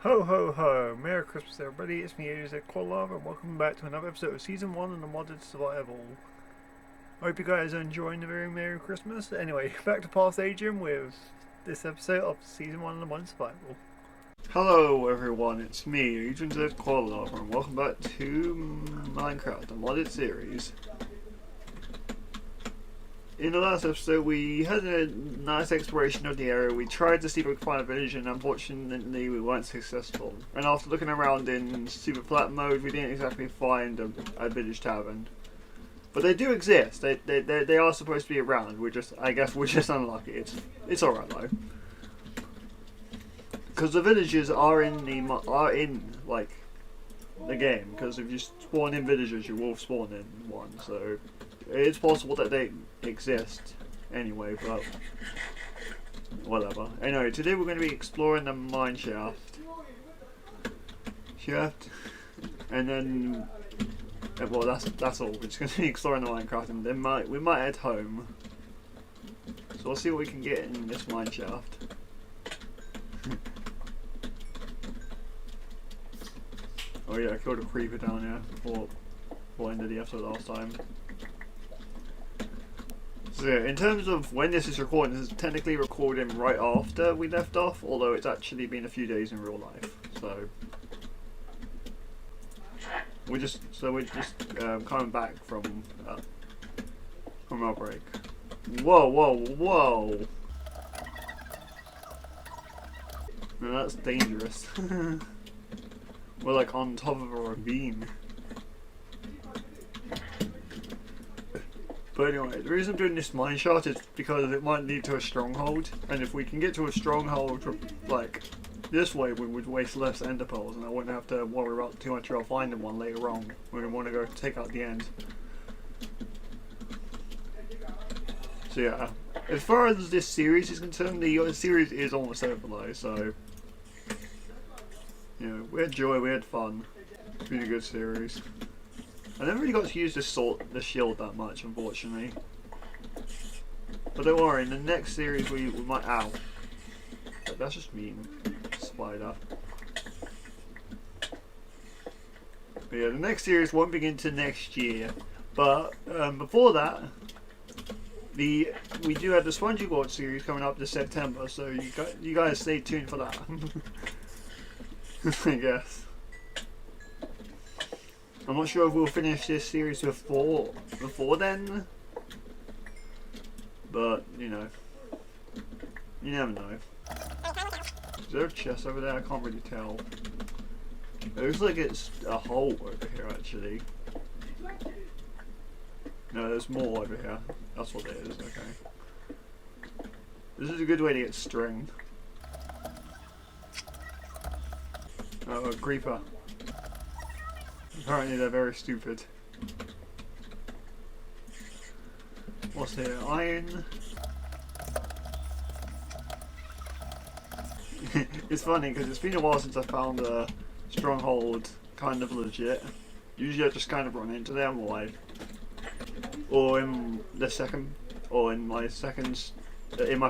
Ho ho ho! Merry Christmas everybody, it's me, Quadlava, and welcome back to another episode of Season 1 of the Modded Survival. I hope you guys are enjoying the very Merry Christmas. Anyway, back to Past Adrian with this episode of Season 1 of the Modded Survival. Hello everyone, it's me, Adrian Quadlava, and welcome back to Minecraft, the Modded series. In the last episode, we had a nice exploration of the area. We tried to see if we could find a village, and unfortunately we weren't successful. And after looking around in super flat mode, we didn't exactly find a village tavern. But they do exist. They are supposed to be around. I guess we're just unlucky. It's alright though. Because the villages are in like the game. Because if you spawn in villages, you will spawn in one. So it's possible that they exist anyway, but whatever. Anyway, today we're going to be exploring the mineshaft. And then, well, that's all. We're just going to be exploring the Minecraft, and then we might head home. So we'll see what we can get in this mineshaft. Oh yeah, I killed a creeper down here before the end of the episode last time. So yeah, in terms of when this is recording, this is technically recording right after we left off, although it's actually been a few days in real life. So we're just coming back from our break. Whoa, whoa, whoa! No, that's dangerous. We're like on top of a ravine. But anyway, the reason I'm doing this mineshaft is because it might lead to a stronghold, and if we can get to a stronghold like this way, we would waste less ender pearls, and I wouldn't have to worry about too much about finding one later on when we want to go take out the end. So yeah, as far as this series is concerned, the series is almost over though, so you know, we had joy, we had fun. It's been a good series. I never really got to use the shield that much, unfortunately. But don't worry, in the next series we might... Ow. That's just mean. Spider. But yeah, the next series won't begin till next year. But before that, we do have the Spongy Gorge series coming up this September, so you guys stay tuned for that. I guess. I'm not sure if we'll finish this series before then, but you know, you never know. Is there a chest over there? I can't really tell. It looks like it's a hole over here actually. No, there's more over here. That's what it is, okay. This is a good way to get string. Oh, a creeper. Apparently they're very stupid. What's here? Iron. It's funny because it's been a while since I found a stronghold kind of legit. Usually I just kind of run into them, like, or in my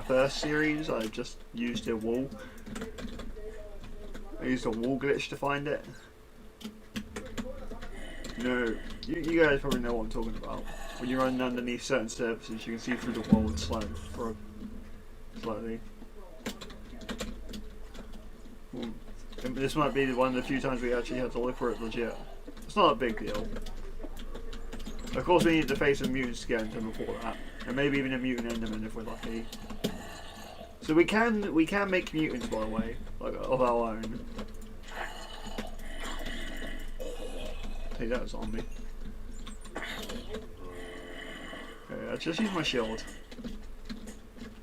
first series I just used a wall. I used a wall glitch to find it. No, you guys probably know what I'm talking about. When you're running underneath certain surfaces, you can see through the wall and slide for slightly. And this might be one of the few times we actually had to look for it legit. It's not a big deal. Of course, we need to face a mutant skeleton before that, and maybe even a mutant enderman if we're lucky. So we can make mutants, by the way, like of our own. Take that zombie. Okay, I'll just use my shield.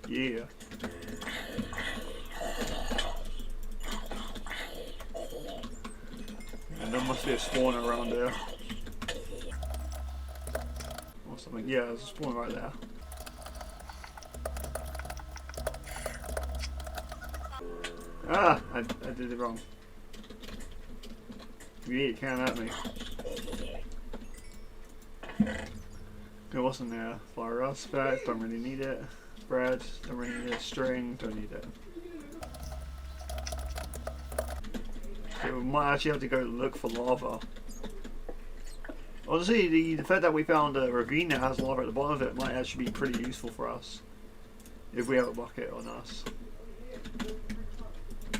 Yeah. And there must be a spawn around there. Or something. Yeah, there's a spawn right there. Ah! I did it wrong. You can't hurt me. Okay, what's in there? Fire rust back, don't really need it. Bread, don't really need it. String, don't need it. So we might actually have to go look for lava. Honestly, the fact that we found a ravine that has lava at the bottom of it might actually be pretty useful for us. If we have a bucket on us.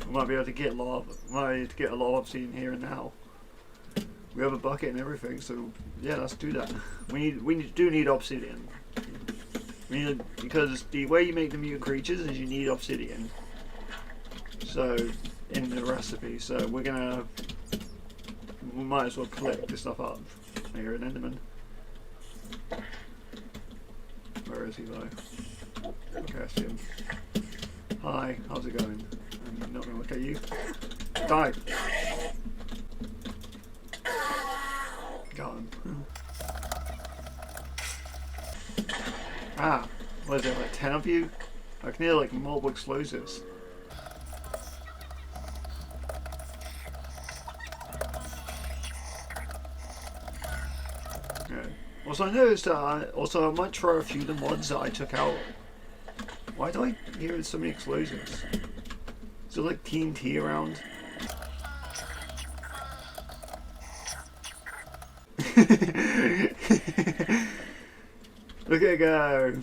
We might be able to get lava. We might be able to get a lot of obsidian here and now. We have a bucket and everything, so yeah, let's do that. We do need obsidian. Because the way you make the mutant creatures is you need obsidian. So in the recipe, so we might as well collect this stuff up. Here an Enderman. Where is he though? Okay, I see him. Hi, how's it going? I'm not gonna look at you. Die! Got him. Ah, what is it, like 10 of you? I can hear like multiple explosives. Okay. Also I noticed I might try a few of the mods that I took out. Why do I hear so many explosions? Is there like TNT around? Look at it go!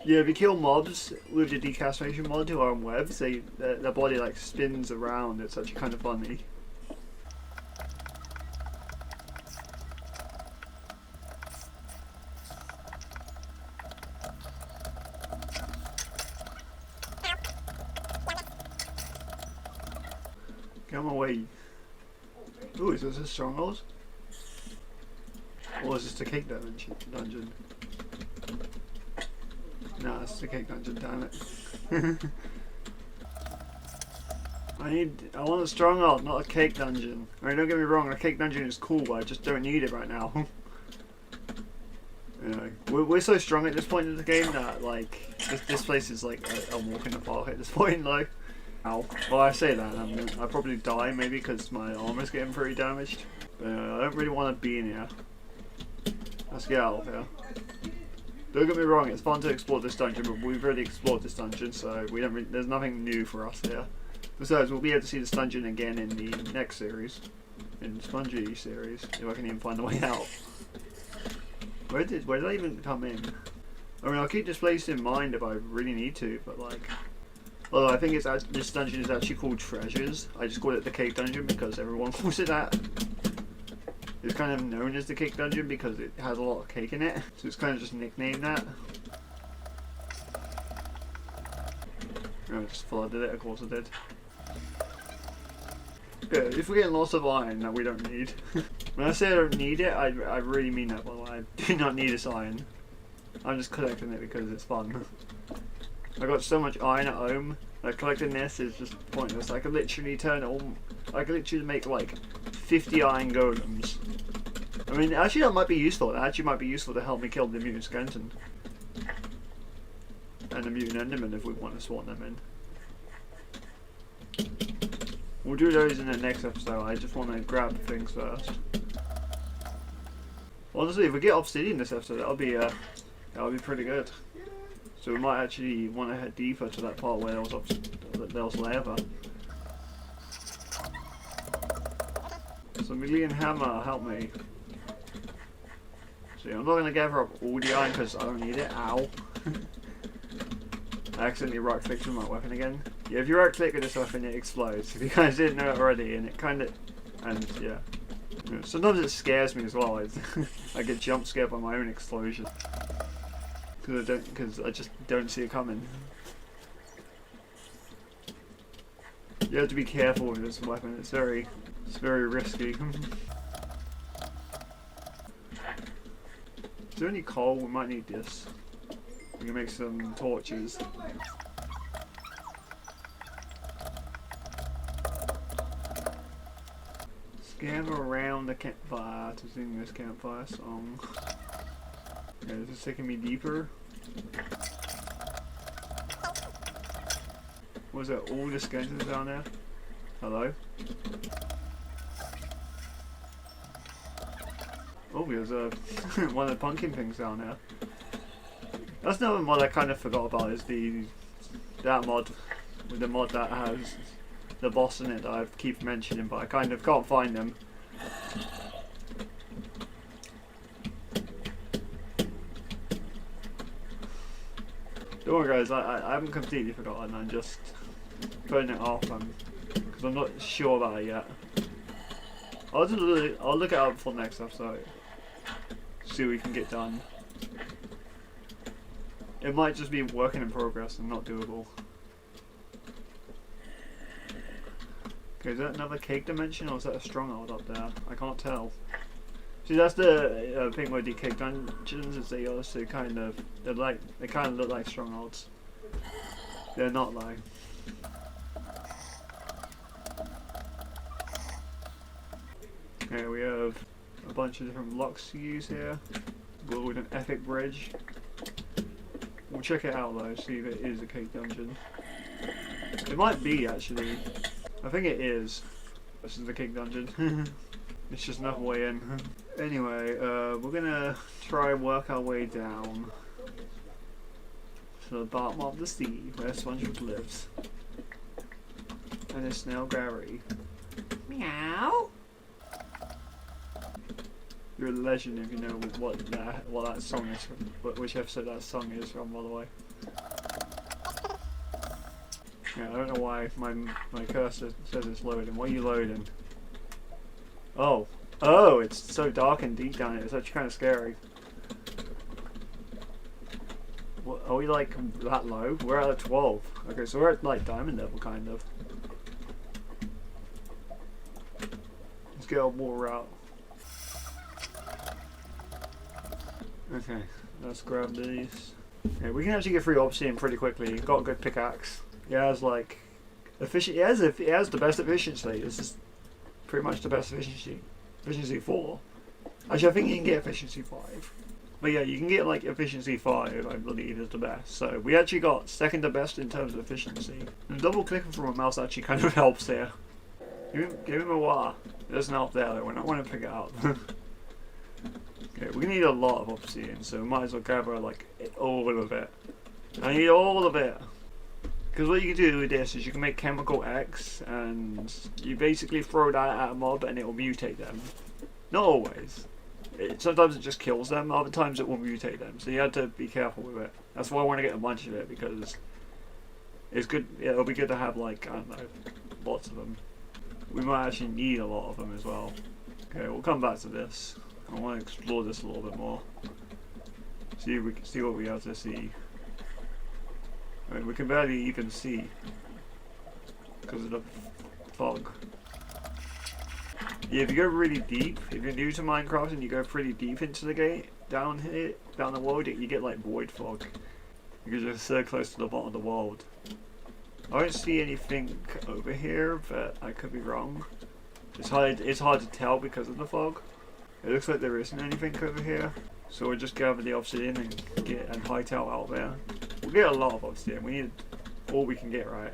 Yeah, if you kill mobs with the decaspitation mod who are on webs, their body like spins around. It's actually kind of funny. Come away. Ooh, is this a stronghold? Or is this the cake dungeon? Nah, it's the cake dungeon, damn it. I want a stronghold, not a cake dungeon. I mean, don't get me wrong, a cake dungeon is cool, but I just don't need it right now. Anyway, we're so strong at this point in the game that, like, this place is like a walk in the park at this point, like. Ow. Well, I say that, I probably die maybe because my armor's getting pretty damaged. But I don't really want to be in here. Let's get out of here. Don't get me wrong, it's fun to explore this dungeon, but we've already explored this dungeon, so there's nothing new for us here. Besides, we'll be able to see this dungeon again in the next series. In the Spongy series, if I can even find a way out. Where did I even come in? I mean, I'll keep this place in mind if I really need to, but like... Although I think this dungeon is actually called Treasures. I just call it the Cake Dungeon because everyone calls it that. It's kind of known as the Cake Dungeon because it has a lot of cake in it. So it's kind of just nicknamed that. I just flooded it, of course I did. Yeah, if we're getting lots of iron that we don't need. When I say I don't need it, I really mean that, by the way. I do not need this iron. I'm just collecting it because it's fun. I got so much iron at home that collecting this is just pointless. I could literally I could literally make like 50 iron golems. I mean, actually that might be useful. That actually might be useful to help me kill the mutant skeleton. And the mutant enderman if we want to spawn them in. We'll do those in the next episode. I just want to grab things first. Honestly, if we get obsidian this episode, that'll be pretty good. So we might actually want to head deeper to that part where there was lava. So Million Hammer, help me. See, I'm not going to gather up all the iron because I don't need it. Ow. I accidentally right clicked with my weapon again. Yeah, if you right click with this weapon it explodes. If you guys didn't know it already, and it kind of... And yeah. Sometimes it scares me as well. I get jump scared by my own explosion. Because I just don't see it coming. You have to be careful with this weapon. It's very risky. Is there any coal? We might need this. We can make some torches. Gather around the campfire to sing this campfire song. Okay, this is taking me deeper. Was that all the skeletons down there? Hello? Oh, there's one of the pumpkin things down there. That's another mod I kind of forgot about, is that mod, with the mod that has the boss in it that I keep mentioning, but I kind of can't find them. Don't worry guys, I haven't completely forgotten, I'm just putting it off because I'm not sure about it yet. I'll look it up for next episode, see what we can get done. It might just be working in progress and not doable. Okay, is that another cake dimension or is that a stronghold up there? I can't tell. See, that's the thing with the cake dungeons, is they also kind of look like strongholds. They're not like. Okay, we have a bunch of different locks to use here. With an epic bridge. We'll check it out though, see if it is a cake dungeon. It might be actually. I think it is. This is the cake dungeon. It's just another way in. Anyway, we're gonna try and work our way down to the bottom of the sea where SpongeBob lives. And it's now Gary. Meow. You're a legend if you know what that song is from, which episode that song is from, by the way. Yeah, I don't know why my cursor says it's loading. What are you loading? Oh, it's so dark and deep down here. It's actually kind of scary. What, are we like that low? We're at 12. Okay, so we're at like diamond level, kind of. Let's get our water out. Okay, let's grab these. Okay, we can actually get through obsidian pretty quickly. Got a good pickaxe. It has like efficient. It has the best efficiency. This is pretty much the best efficiency. Efficiency 4. Actually, I think you can get efficiency 5. But yeah, you can get like efficiency 5. I believe is the best. So we actually got second to best in terms of efficiency. And double clicking from a mouse actually kind of helps here. Give him a water. There's an up there though. We're not going to pick it up. Okay, we need a lot of obsidian, so we might as well gather like all of it. I need all of it. Because what you can do with this is you can make chemical X, and you basically throw that at a mob and it will mutate them. Not always. Sometimes it just kills them, other times it will mutate them, so you have to be careful with it. That's why I want to get a bunch of it, because it's good. Yeah, it'll be good to have like, I don't know, lots of them. We might actually need a lot of them as well. Okay, we'll come back to this. I want to explore this a little bit more. See if we can see what we have to see. I mean, we can barely even see because of the fog. Yeah, if you go really deep, if you're new to Minecraft and you go pretty deep into the gate, down here, down the world, you get like void fog. Because you're so close to the bottom of the world. I don't see anything over here, but I could be wrong. It's hard to tell because of the fog. It looks like there isn't anything over here. So we'll just gather the obsidian and hightail out there. We'll get a lot of obsidian. We need all we can get, right?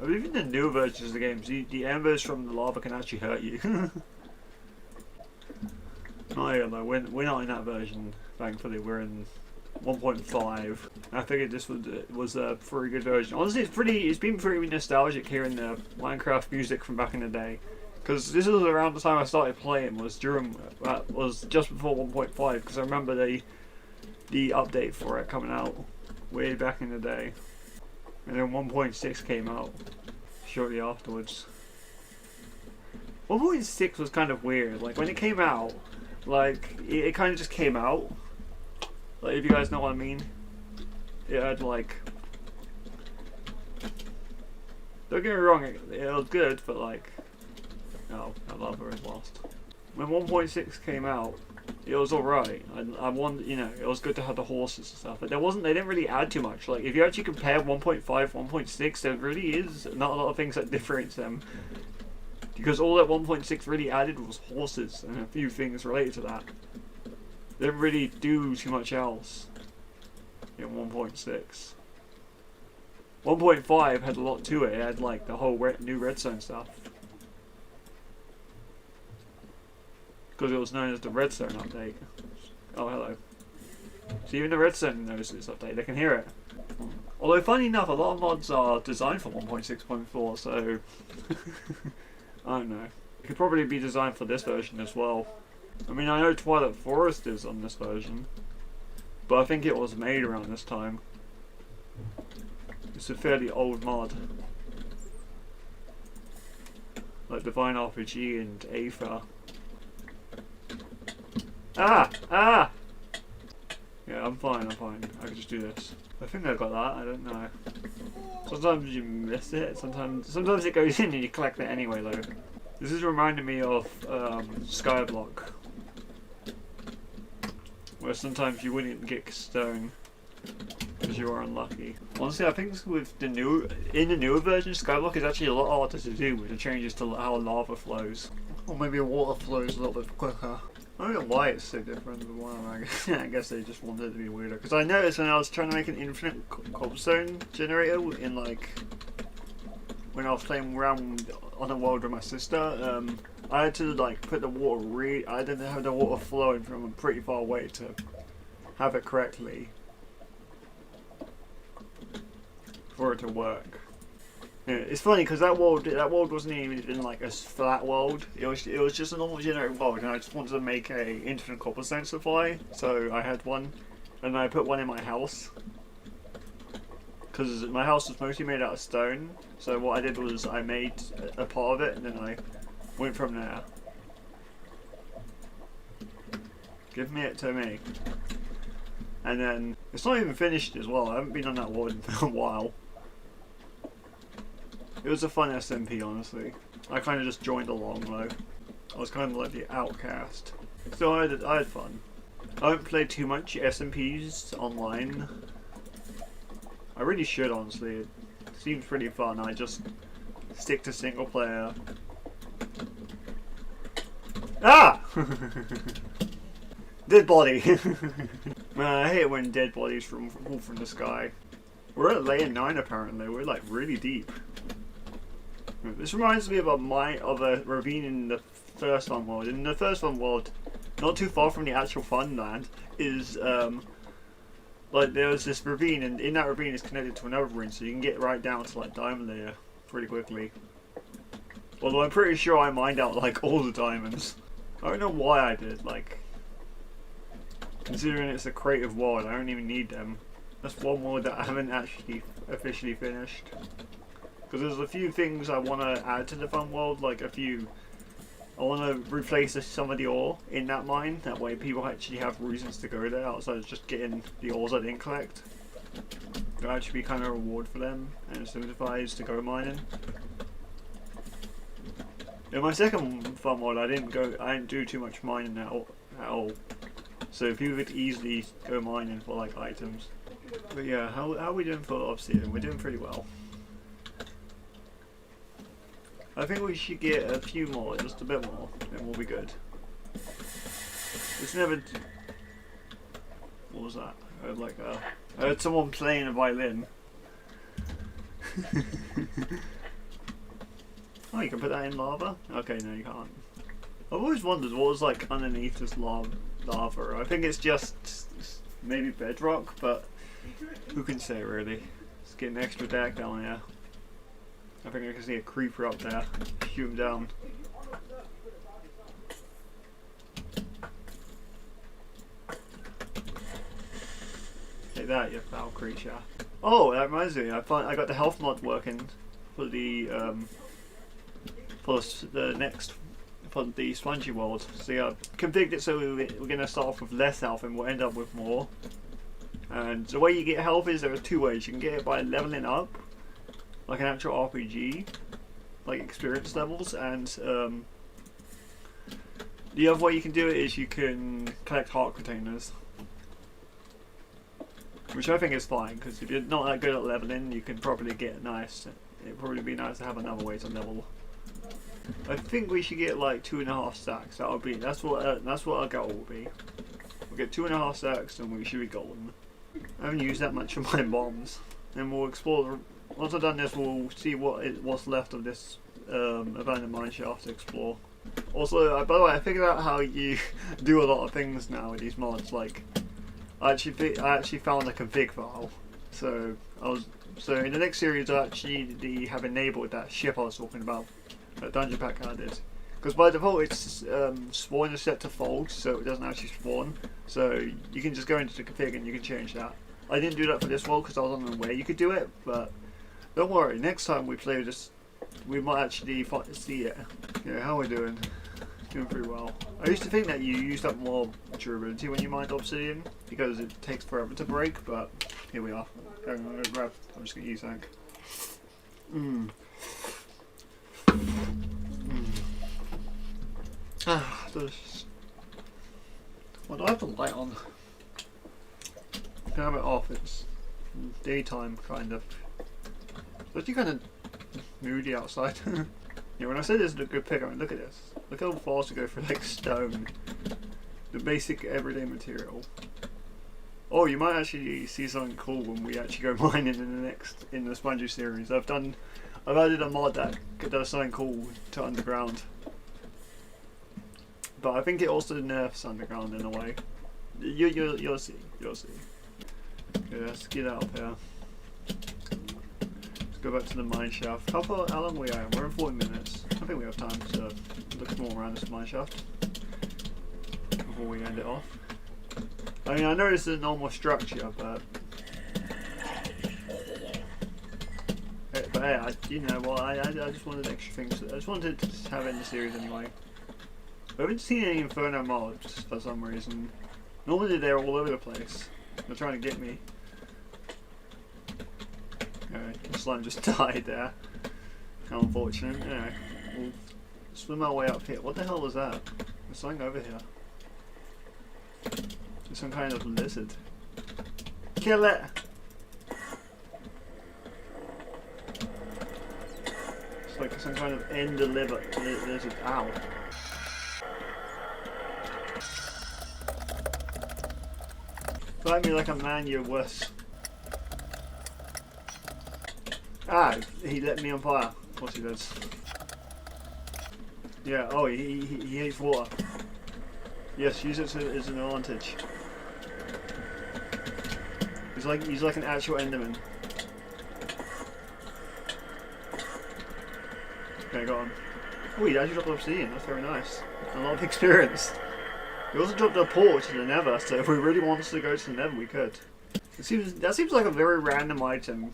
I believe in the newer versions of the games, the embers from the lava can actually hurt you. Oh yeah, no, we're not in that version, thankfully. We're in 1.5. I figured this was a pretty good version. Honestly, it's been pretty nostalgic hearing the Minecraft music from back in the day. Because this was around the time I started playing, was just before 1.5, because I remember the update for it coming out way back in the day. And then 1.6 came out shortly afterwards. 1.6 was kind of weird. Like when it came out, like it kind of just came out. Like if you guys know what I mean. It had like, don't get me wrong, it was good, but like, oh, that lava is lost. When 1.6 came out, it was alright. I wanted, you know, it was good to have the horses and stuff, but they didn't really add too much. Like if you actually compare 1.5, 1.6, there really is not a lot of things that differentiate them. Because all that 1.6 really added was horses and a few things related to that. They didn't really do too much else in 1.6. 1.5 had a lot to it. It had like the whole new redstone stuff. Because it was known as the redstone update. Oh, hello. So even the redstone knows this update. They can hear it. Although, funny enough, a lot of mods are designed for 1.6.4, so I don't know. It could probably be designed for this version as well. I mean, I know Twilight Forest is on this version, but I think it was made around this time. It's a fairly old mod. Like Divine RPG and Aether. Ah! Ah! Yeah, I'm fine, I can just do this. I think I got that, I don't know. Sometimes you miss it, sometimes it goes in and you collect it anyway though. This is reminding me of Skyblock, where sometimes you wouldn't get stone because you were unlucky. Honestly, I think with the newer version, Skyblock is actually a lot harder to do with the changes to how lava flows. Or maybe water flows a little bit quicker. I don't know why it's so different than one. I guess they just wanted it to be weirder. Because I noticed when I was trying to make an infinite cobblestone generator in like when I was playing around on a world with my sister, I had to like put the water I didn't have the water flowing from a pretty far away to have it correctly for it to work. Yeah, it's funny because that world wasn't even like a flat world. It was just a normal generated world, and I just wanted to make a infinite cobblestone supply, so I had one, and I put one in my house because my house was mostly made out of stone. So what I did was I made a part of it, and then I went from there. Give me it to me. And then it's not even finished as well. I haven't been on that world in a while. It was a fun SMP, honestly. I kind of just joined along though. I was kind of like the outcast. So I had fun. I haven't played too much SMPs online. I really should, honestly. It seems pretty fun. I just stick to single player. Ah! Dead body! Man, I hate it when dead bodies fall from the sky. We're at layer 9 apparently. We're like really deep. This reminds me of a ravine in the first fun world. In the first fun world, not too far from the actual fun land, is like there was this ravine, and in that ravine is connected to another ravine, so you can get right down to like diamond layer pretty quickly. Although I'm pretty sure I mined out like all the diamonds. I don't know why I did, like, considering it's a creative world, I don't even need them. That's one world that I haven't actually officially finished. Because there's a few things I want to add to the fun world, like I want to replace some of the ore in that mine, that way people actually have reasons to go there outside of just getting the ores I didn't collect. It'll actually be kind of a reward for them, and it simplifies to go mining. In my second fun world I didn't do too much mining at all. So people could easily go mining for like items. But yeah, how are we doing for obsidian? We're doing pretty well. I think we should get a few more, just a bit more, then we'll be good. It's never... What was that? I heard someone playing a violin. Oh, you can put that in lava? Okay, no you can't. I've always wondered what was like underneath this lava. I think it's just maybe bedrock, but who can say really? Let's get an extra deck down here. I think I can see a creeper up there. Shoot him down. Take that, you foul creature. Oh, that reminds me. I got the health mod working for the for the spongy world. So yeah, I've configured it so we're gonna start off with less health and we'll end up with more. And the way you get health is there are two ways. You can get it by leveling up, like an actual RPG, like experience levels, and the other way you can do it is you can collect heart containers, which I think is fine because if you're not that good at leveling, you can probably get nice. It'd probably be nice to have another way to level. I think we should get like 2.5 stacks. That's what our goal will be. We'll get 2.5 stacks and we should be golden. I haven't used that much of my bombs, and we'll explore. Once I've done this, we'll see what's left of this abandoned mineshaft to explore. Also, by the way, I figured out how you do a lot of things now with these mods. Like, I actually found a config file, So in the next series I actually have enabled that ship I was talking about, that dungeon pack added. Because by default it's spawn is set to false, so it doesn't actually spawn. So you can just go into the config and you can change that. I didn't do that for this world because I was unaware you could do it, but don't worry, next time we play this, we might actually see it. Yeah, how are we doing? Doing pretty well. I used to think that you used up more durability when you mined obsidian because it takes forever to break, but here we are. I'm just gonna use that. Well, do I have the light on? Can I have it off? It's daytime, kind of. It's actually kind of moody outside. Yeah, when I say this is a good pick, I mean, look at this. Look how fast we go for like stone. The basic everyday material. Oh, you might actually see something cool when we actually go mining in the Spongy series. I've added a mod that does something cool to underground. But I think it also nerfs underground in a way. You'll see. You'll see. Okay, let's get out of here. Go back to the mineshaft. How long are we at? We're in 40 minutes. I think we have time to look more around this mineshaft before we end it off. I mean, I know this is a normal structure, but hey, you know what? I just wanted extra things. I just wanted to have it in the series anyway. I haven't seen any infernal mods for some reason. Normally they're all over the place. They're trying to get me. Alright, the slime just died there. How unfortunate. Anyway, we'll swim our way up here. What the hell was that? There's something over here. There's some kind of lizard. Kill it! It's like some kind of ender lizard. Ow. Fight me like a man, you're worse. Ah, he lit me on fire. Of course he does. Yeah, oh, he hates water. Yes, use it as an advantage. He's like an actual enderman. Okay, got him. Oh, he actually dropped obsidian. That's very nice. A lot of experience. He also dropped a portal to the nether, so if we really wanted to go to the nether, we could. That seems like a very random item.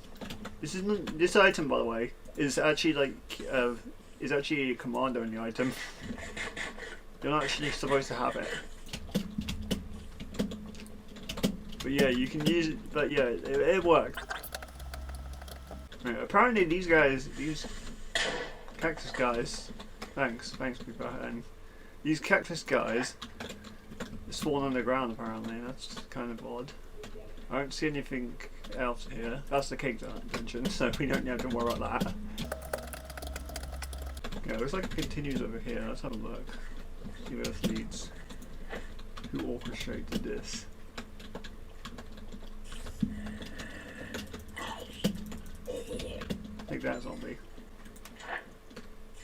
This item, by the way, is actually like a command only item. You're not actually supposed to have it. But yeah, you can use it. But yeah, it worked. Right, apparently these cactus guys. Thanks people. And these cactus guys spawn underground. Apparently, that's kind of odd. I don't see anything else here. That's the cake dungeon, so we don't have to worry about that. Okay, looks like it continues over here. Let's have a look. See where this leads. Who orchestrated this? Take that, zombie.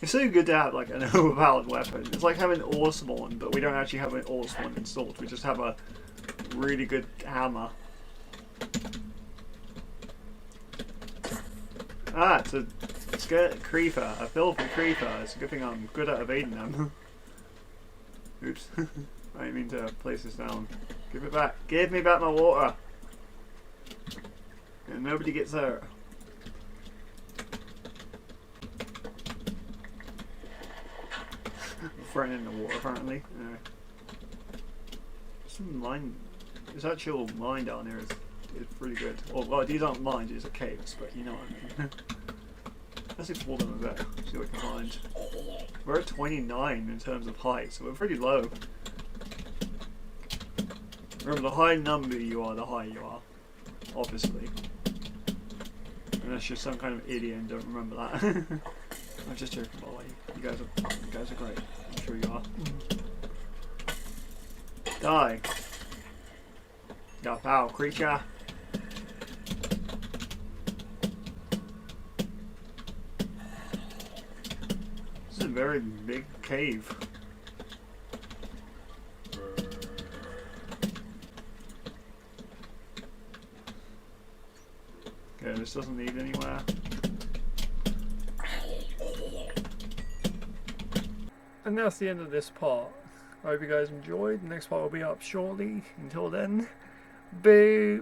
It's so good to have like an overpowered weapon. It's like having ore spawn, but we don't actually have an ore spawn installed. We just have a really good hammer. Ah, it's a creeper, a filthy creeper. It's a good thing I'm good at evading them. Oops. I didn't mean to place this down. Give it back. Give me back my water. And nobody gets hurt. Threatening the water, apparently. Anyway. Some mine. This actual mine down here is pretty good. Well, these aren't mines, these are caves, but you know what I mean. Let's explore them a bit, see what we can find. We're at 29 in terms of height, so we're pretty low. Remember, the higher number you are, the higher you are. Obviously. Unless you're some kind of idiot and don't remember that. I'm just joking, by the way. You guys are great. I'm sure you are. Die. Yeah, foul creature. This is a very big cave. just doesn't lead anywhere. And that's the end of this part. I hope you guys enjoyed. The next part will be up shortly. Until then, boo!